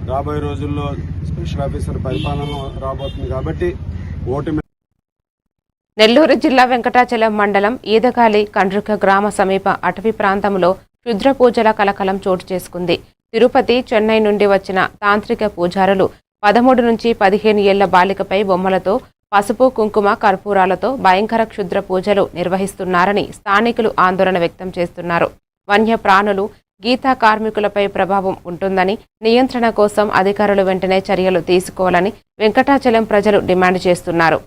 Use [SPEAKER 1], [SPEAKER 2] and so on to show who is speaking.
[SPEAKER 1] రాబోయే రోజుల్లో special officer పరిపాలన రాబోతుంది కాబట్టి ఓటమి.
[SPEAKER 2] నెల్లూరు జిల్లా వెంకటాచలం మండలం ఈదగాలి కండ్రుక గ్రామ సమీప అటవీ ప్రాంతంలో క్షుద్ర పూజల కలకలం చోటు చేసుకుంది. తిరుపతి, చెన్నై నుండి వచ్చిన తాంత్రిక పూజారులు 13 నుంచి 15 ఏళ్ల బాలికపై బొమ్మలతో, పసుపు, కుంకుమ, కర్పూరాలతో భయంకర క్షుద్ర పూజలు నిర్వహిస్తున్నారని స్థానికులు ఆందోళన వ్యక్తం చేస్తున్నారు. వన్య ప్రాణులు, గీతా కార్మికులపై ప్రభావం ఉంటుందని, నియంత్రణ కోసం అధికారులు వెంటనే చర్యలు తీసుకోవాలని వెంకటాచలం ప్రజలు డిమాండ్ చేస్తున్నారు.